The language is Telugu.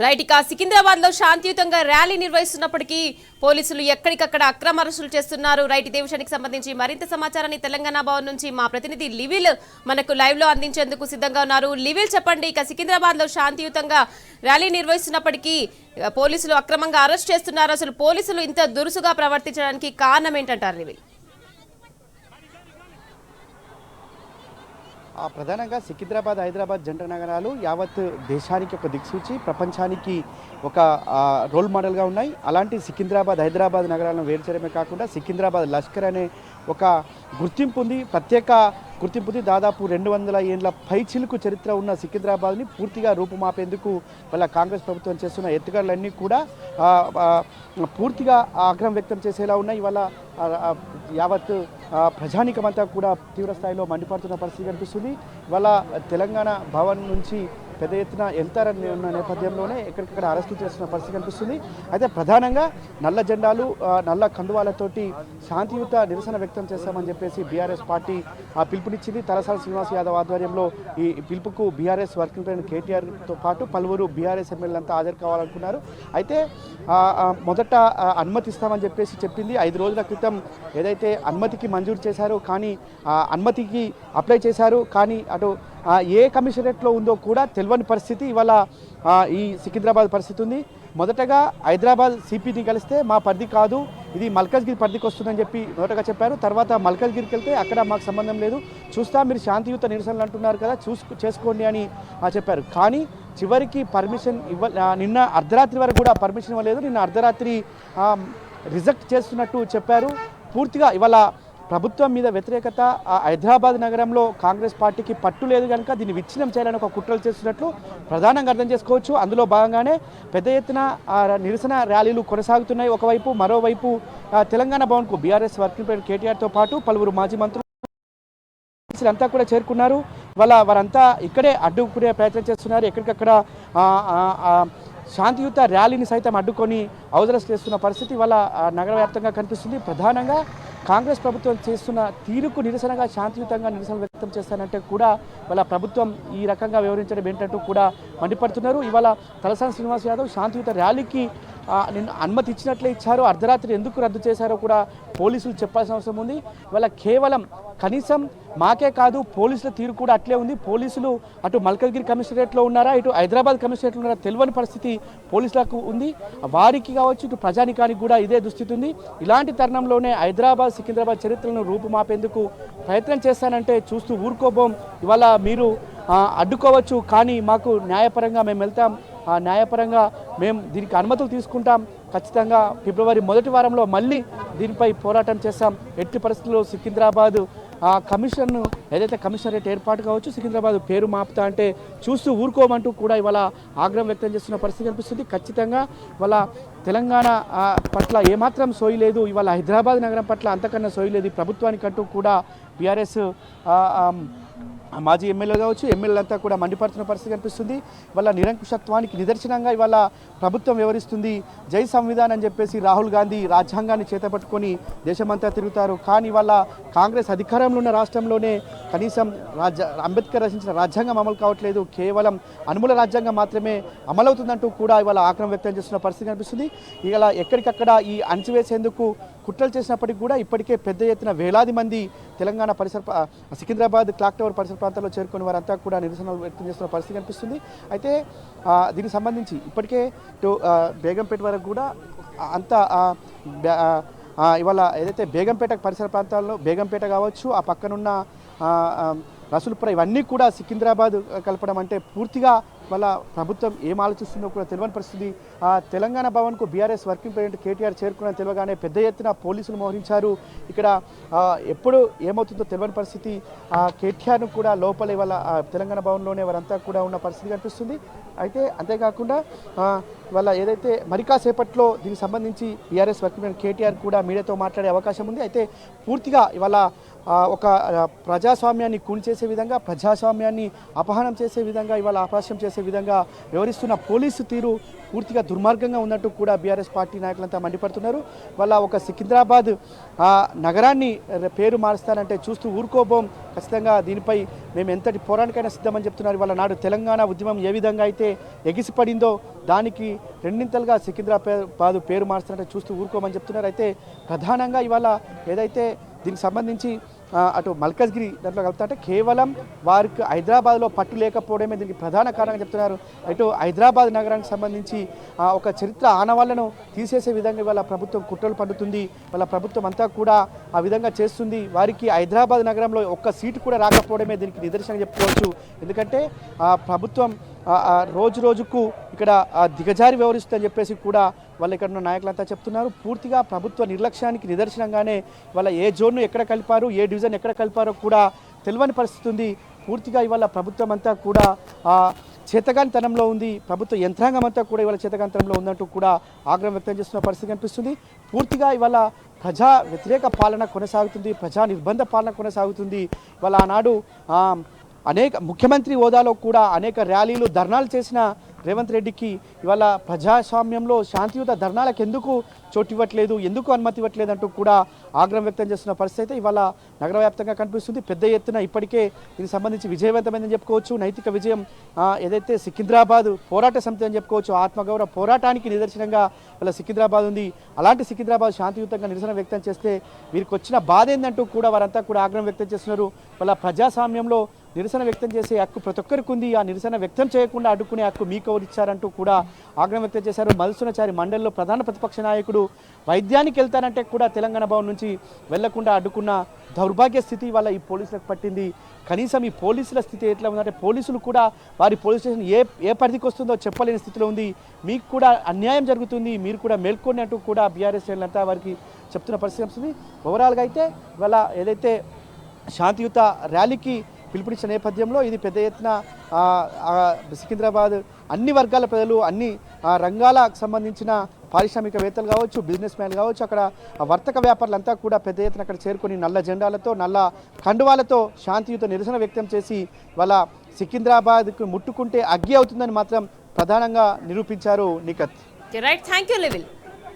రైట్ ఇక సికింద్రాబాద్ లో శాంతియుతంగా ర్యాలీ నిర్వహిస్తున్నప్పటికీ పోలీసులు ఎక్కడికక్కడ అక్రమ అరెస్టులు చేస్తున్నారు. రైట్ ఇదే విషయానికి సంబంధించి మరింత సమాచారాన్ని తెలంగాణ భవన్ నుంచి మా ప్రతినిధి లివిల్ మనకు లైవ్ లో అందించేందుకు సిద్ధంగా ఉన్నారు. లివిల్ చెప్పండి, ఇక సికింద్రాబాద్ లో శాంతియుతంగా ర్యాలీ నిర్వహిస్తున్నప్పటికీ పోలీసులు అక్రమంగా అరెస్ట్ చేస్తున్నారు. అసలు పోలీసులు ఇంత దురుసుగా ప్రవర్తించడానికి కారణం ఏంటంటారు లివిల్? ప్రధానంగా సికింద్రాబాద్, హైదరాబాద్ జంట నగరాలు యావత్ దేశానికి ఒక దిక్సూచి, ప్రపంచానికి ఒక రోల్ మోడల్గా ఉన్నాయి. అలాంటి సికింద్రాబాద్, హైదరాబాద్ నగరాలను వేరు చేయడమే కాకుండా సికింద్రాబాద్ లష్కర్ అనే ఒక గుర్తింపు ఉంది, ప్రత్యేక గుర్తింపు ఉంది. దాదాపు 200 ఏళ్ల పైచిలుకు చరిత్ర ఉన్న సికింద్రాబాద్ని పూర్తిగా రూపుమాపేందుకు వాళ్ళ కాంగ్రెస్ ప్రభుత్వం చేస్తున్న ఎత్తుగడలన్నీ కూడా పూర్తిగా ఆగ్రహం వ్యక్తం చేసేలా ఉన్నాయి. ఇవాళ యావత్ ప్రజానీకమంతా కూడా తీవ్ర స్థాయిలో మండిపడుతున్న పరిస్థితి కనిపిస్తుంది. ఇవాళ తెలంగాణ భవన్ నుంచి పెద్ద ఎత్తున వెళ్తారని ఉన్న నేపథ్యంలోనే ఎక్కడికక్కడ అరెస్టు చేస్తున్న పరిస్థితి కనిపిస్తుంది. అయితే ప్రధానంగా నల్ల జెండాలు, నల్ల కండువాలతోటి శాంతియుత నిరసన వ్యక్తం చేస్తామని చెప్పేసి బీఆర్ఎస్ పార్టీ పిలుపునిచ్చింది. తలసాని శ్రీనివాస్ యాదవ్ ఆధ్వర్యంలో ఈ పిలుపుకు బీఆర్ఎస్ వర్కింగ్ ప్రెసిడెంట్ కేటీఆర్తో పాటు పలువురు బీఆర్ఎస్ ఎమ్మెల్యేలంతా హాజరు కావాలనుకున్నారు. అయితే మొదట అనుమతిస్తామని చెప్పేసి చెప్పింది. 5 రోజుల క్రితం ఏదైతే అనుమతికి మంజూరు చేశారో, కానీ అనుమతికి అప్లై చేశారు, కానీ అటు ఏ కమిషనరేట్లో ఉందో కూడా తెలియని పరిస్థితి ఇవాళ ఈ సికింద్రాబాద్ పరిస్థితి ఉంది. మొదటగా హైదరాబాద్ సిపిని కలిస్తే మా పరిధి కాదు, ఇది మల్కజ్గిరి పరిధికి వస్తుందని చెప్పి మొదటగా చెప్పారు. తర్వాత మల్కజ్గిరికి వెళ్తే అక్కడ మాకు సంబంధం లేదు, చూస్తా మీరు శాంతియుత నిరసనలు అంటున్నారు కదా, చేసుకోండి అని చెప్పారు. కానీ చివరికి పర్మిషన్ నిన్న అర్ధరాత్రి వరకు కూడా పర్మిషన్ ఇవ్వలేదు. నిన్న అర్ధరాత్రి రిజెక్ట్ చేస్తున్నట్టు చెప్పారు. పూర్తిగా ఇవాళ ప్రభుత్వం మీద వ్యతిరేకత, హైదరాబాద్ నగరంలో కాంగ్రెస్ పార్టీకి పట్టు లేదు కనుక దీన్ని విచ్ఛిన్నం చేయాలని ఒక కుట్రలు చేస్తున్నట్లు ప్రధానంగా అర్థం చేసుకోవచ్చు. అందులో భాగంగానే పెద్ద ఎత్తున నిరసన ర్యాలీలు కొనసాగుతున్నాయి. ఒకవైపు, మరోవైపు తెలంగాణ భవన్కు బీఆర్ఎస్ వర్కింగ్ ప్రెసిడెంట్ కేటీఆర్తో పాటు పలువురు మాజీ మంత్రులు అంతా కూడా చేరుకున్నారు. వారంతా ఇక్కడే అడ్డుకునే ప్రయత్నం చేస్తున్నారు. ఎక్కడికక్కడ శాంతియుత ర్యాలీని సైతం అడ్డుకొని అవజరస్ చేస్తున్న పరిస్థితి వాళ్ళ నగర వ్యాప్తంగా కనిపిస్తుంది. ప్రధానంగా కాంగ్రెస్ ప్రభుత్వం చేస్తున్న తీరుకు నిరసనగా శాంతియుతంగా నిరసన వ్యక్తం చేస్తానంటే కూడా వాళ్ళ ప్రభుత్వం ఈ రకంగా వివరించడం ఏంటంటూ కూడా మండిపడుతున్నారు. ఇవాళ తలసాని శ్రీనివాస్ యాదవ్ శాంతియుత ర్యాలీకి నిన్న అనుమతి ఇచ్చినట్లే ఇచ్చారు, అర్ధరాత్రి ఎందుకు రద్దు చేశారో కూడా పోలీసులు చెప్పాల్సిన అవసరం ఉంది. ఇవాళ కేవలం కనీసం మాకే కాదు, పోలీసుల తీరు కూడా అట్లే ఉంది. పోలీసులు అటు మల్కజ్గిరి కమిషనరేట్లో ఉన్నారా, ఇటు హైదరాబాద్ కమిషనరేట్లో ఉన్నారా తెలియని పరిస్థితి పోలీసులకు ఉంది. వారికి కావచ్చు, ఇటు ప్రజానికానికి కూడా ఇదే దుస్థితి ఉంది. ఇలాంటి తరుణంలోనే హైదరాబాద్, సికింద్రాబాద్ చరిత్రను రూపుమాపేందుకు ప్రయత్నం చేస్తానంటే చూస్తూ ఊరుకోబోం. ఇవాళ మీరు అడ్డుకోవచ్చు, కానీ మాకు న్యాయపరంగా మేము వెళ్తాం, న్యాయపరంగా మేము దీనికి అనుమతులు తీసుకుంటాం. ఖచ్చితంగా ఫిబ్రవరి మొదటి వారంలో మళ్ళీ దీనిపై పోరాటం చేస్తాం. ఎట్టి పరిస్థితుల్లో సికింద్రాబాద్ కమిషన్ ఏదైతే కమిషనరేట్ ఏర్పాటు కావచ్చు, సికింద్రాబాద్ పేరు మాపుతా అంటే చూస్తూ ఊరుకోమంటూ కూడా ఇవాళ ఆగ్రహం వ్యక్తం చేస్తున్న పరిస్థితి కనిపిస్తుంది. ఖచ్చితంగా ఇవాళ తెలంగాణ పట్ల ఏమాత్రం సోయి లేదు, ఇవాళ హైదరాబాద్ నగరం పట్ల అంతకన్నా సోయి లేదు ప్రభుత్వానికంటూ కూడా బీఆర్ఎస్ మాజీ ఎమ్మెల్యే కావచ్చు, ఎమ్మెల్యేలంతా కూడా మండిపడుతున్న పరిస్థితి కనిపిస్తుంది. ఇవాళ నిరంకుశత్వానికి నిదర్శనంగా ఇవాళ ప్రభుత్వం వ్యవహరిస్తుంది. జై సంవిధాన్ అని చెప్పేసి రాహుల్ గాంధీ రాజ్యాంగాన్ని చేతపట్టుకొని దేశమంతా తిరుగుతారు. కానీ ఇవాళ కాంగ్రెస్ అధికారంలో ఉన్న రాష్ట్రంలోనే కనీసం అంబేద్కర్ రచించిన రాజ్యాంగం అమలు కావట్లేదు, కేవలం అనుమూల రాజ్యాంగం మాత్రమే అమలవుతుందంటూ కూడా ఇవాళ ఆగ్రహం వ్యక్తం చేస్తున్న పరిస్థితి కనిపిస్తుంది. ఇలా ఎక్కడికక్కడ ఈ అణచివేసేందుకు కుట్రలు చేసినప్పటికీ కూడా ఇప్పటికే పెద్ద ఎత్తున వేలాది మంది తెలంగాణ సికింద్రాబాద్ క్లాక్ టవర్ పరిసర ప్రాంతాల్లో చేరుకుని వారంతా కూడా నిరసనలు వ్యక్తం చేస్తున్న పరిస్థితి కనిపిస్తుంది. అయితే దీనికి సంబంధించి ఇప్పటికే బేగంపేట వరకు కూడా అంతా ఇవాళ ఏదైతే బేగంపేట పరిసర ప్రాంతాల్లో బేగంపేట కావచ్చు, ఆ పక్కనున్న రసూల్పుర, ఇవన్నీ కూడా సికింద్రాబాద్ కలపడం అంటే పూర్తిగా వాళ్ళ ప్రభుత్వం ఏం ఆలోచిస్తుందో కూడా తెలియని పరిస్థితి. తెలంగాణ భవన్కు బీఆర్ఎస్ వర్కింగ్ ప్రెసిడెంట్ కేటీఆర్ చేరుకున్న తెలియగానే పెద్ద ఎత్తున పోలీసులు మోహరించారు. ఇక్కడ ఎప్పుడు ఏమవుతుందో తెలియని పరిస్థితి. కేటీఆర్ను కూడా లోపలే వాళ్ళ తెలంగాణ భవన్లోనే వారంతా కూడా ఉన్న పరిస్థితి కనిపిస్తుంది. అయితే అంతేకాకుండా వాళ్ళ ఏదైతే మరికాసేపట్లో దీనికి సంబంధించి బీఆర్ఎస్ వర్కింగ్ ప్రెసిడెంట్ కేటీఆర్ కూడా మీడియాతో మాట్లాడే అవకాశం ఉంది. అయితే పూర్తిగా ఇవాళ ఒక ప్రజాస్వామ్యాన్ని కూల్చేసే విధంగా, ప్రజాస్వామ్యాన్ని అపహరణం చేసే విధంగా ఇవాళ అపహాస్యం చేసే చేసే విధంగా వ్యవహరిస్తున్న పోలీసు తీరు పూర్తిగా దుర్మార్గంగా ఉన్నట్టు కూడా బీఆర్ఎస్ పార్టీ నాయకులంతా మండిపడుతున్నారు. వాళ్ళ ఒక సికింద్రాబాద్ నగరాన్ని పేరు మారుస్తానంటే చూస్తూ ఊరుకోబోం, ఖచ్చితంగా దీనిపై మేము ఎంతటి పోరాటానికైనా సిద్ధమని చెప్తున్నారు. వాళ్ళ నాడు తెలంగాణ ఉద్యమం ఏ విధంగా అయితే ఎగిసిపడిందో దానికి రెండింతలుగా సికింద్రాబాద్ పేరు మారుస్తానంటే చూస్తూ ఊరుకోమని చెప్తున్నారు. అయితే ప్రధానంగా ఇవాళ ఏదైతే దీనికి సంబంధించి అటు మల్కజ్గిరి దాంట్లో కలుపుతుంటే కేవలం వారికి హైదరాబాద్లో పట్టు లేకపోవడమే దీనికి ప్రధాన కారణంగా చెప్తున్నారు. అటు హైదరాబాద్ నగరానికి సంబంధించి ఒక చరిత్ర ఆనవాళ్లను తీసేసే విధంగా ఇవాళ ప్రభుత్వం కుట్రలు పన్నుతుంది. వాళ్ళ ప్రభుత్వం అంతా కూడా ఆ విధంగా చేస్తుంది. వారికి హైదరాబాద్ నగరంలో ఒక్క సీటు కూడా రాకపోవడమే దీనికి నిదర్శనంగా చెప్పుకోవచ్చు. ఎందుకంటే ప్రభుత్వం రోజు రోజుకు ఇక్కడ దిగజారి వ్యవహరిస్తుందని చెప్పేసి కూడా వాళ్ళు ఇక్కడ ఉన్న నాయకులంతా చెప్తున్నారు. పూర్తిగా ప్రభుత్వ నిర్లక్ష్యానికి నిదర్శనంగానే వాళ్ళ ఏ జోన్ను ఎక్కడ కలిపారు, ఏ డివిజన్ ఎక్కడ కలిపారో కూడా తెలియని పరిస్థితి ఉంది. పూర్తిగా ఇవాళ ప్రభుత్వం అంతా కూడా చేతగానితనంలో ఉంది. ప్రభుత్వ యంత్రాంగం అంతా కూడా ఇవాళ చేతగానితనంలో ఉందంటూ కూడా ఆగ్రహం వ్యక్తం చేస్తున్న పరిస్థితి కనిపిస్తుంది. పూర్తిగా ఇవాళ ప్రజా వ్యతిరేక పాలన కొనసాగుతుంది, ప్రజా నిర్బంధ పాలన కొనసాగుతుంది. ఇవాళ ఆనాడు అనేక ముఖ్యమంత్రి హోదాలో కూడా అనేక ర్యాలీలు ధర్నాలు చేసిన రేవంత్ రెడ్డికి ఇవాళ ప్రజాస్వామ్యంలో శాంతియుత ధర్నాలకు ఎందుకు చోటు ఇవ్వట్లేదు, ఎందుకు అనుమతి ఇవ్వట్లేదు అంటూ కూడా ఆగ్రహం వ్యక్తం చేస్తున్న పరిస్థితి అయితే ఇవాళ నగర వ్యాప్తంగా కనిపిస్తుంది. పెద్ద ఎత్తున ఇప్పటికే దీనికి సంబంధించి విజయవంతమైందని చెప్పుకోవచ్చు. నైతిక విజయం ఏదైతే సికింద్రాబాద్ పోరాట సమితి అని చెప్పుకోవచ్చు, ఆత్మగౌరవ పోరాటానికి నిదర్శనంగా వాళ్ళ సికింద్రాబాద్ ఉంది. అలాంటి సికింద్రాబాద్ శాంతియుతంగా నిరసన వ్యక్తం చేస్తే వీరికి వచ్చిన బాధ ఏందంటూ కూడా వారంతా కూడా ఆగ్రహం వ్యక్తం చేస్తున్నారు. వాళ్ళ ప్రజాస్వామ్యంలో నిరసన వ్యక్తం చేసే హక్కు ప్రతి ఒక్కరికి ఉంది. ఆ నిరసన వ్యక్తం చేయకుండా అడ్డుకునే హక్కు మీకు ఎవరు ఇచ్చారంటూ కూడా ఆగ్రహం వ్యక్తం చేశారు. మల్సునచారి మండలిలో ప్రధాన ప్రతిపక్ష నాయకుడు వైద్యానికి వెళ్తానంటే కూడా తెలంగాణ భవన్ నుంచి వెళ్లకుండా అడ్డుకున్న దౌర్భాగ్య స్థితి వల్ల ఈ పోలీసులకు పట్టింది. కనీసం ఈ పోలీసుల స్థితి ఎట్లా ఉందంటే పోలీసులు కూడా వారి పోలీస్ స్టేషన్ ఏ పరిధికి వస్తుందో చెప్పలేని స్థితిలో ఉంది. మీకు కూడా అన్యాయం జరుగుతుంది, మీరు కూడా మేల్కొని అంటూ కూడా బీఆర్ఎస్ శ్రేణులంతా వారికి చెప్తున్న పరిస్థితి వస్తుంది. ఓవరాల్గా అయితే ఇవాళ ఏదైతే శాంతియుత ర్యాలీకి పిలుపునిచ్చిన నేపథ్యంలో ఇది పెద్ద ఎత్తున సికింద్రాబాద్ అన్ని వర్గాల ప్రజలు, అన్ని రంగాలకు సంబంధించిన పారిశ్రామికవేత్తలు కావచ్చు, బిజినెస్ మ్యాన్లు కావచ్చు, అక్కడ వర్తక వ్యాపారులంతా కూడా పెద్ద ఎత్తున అక్కడ చేరుకొని నల్ల జెండాలతో, నల్ల కండువాలతో శాంతియుత నిరసన వ్యక్తం చేసి వాళ్ళ సికింద్రాబాద్కు ముట్టుకుంటే అగ్గి అవుతుందని మాత్రం ప్రధానంగా నిరూపించారు. నిఖత్. Right, thank you లివిల్.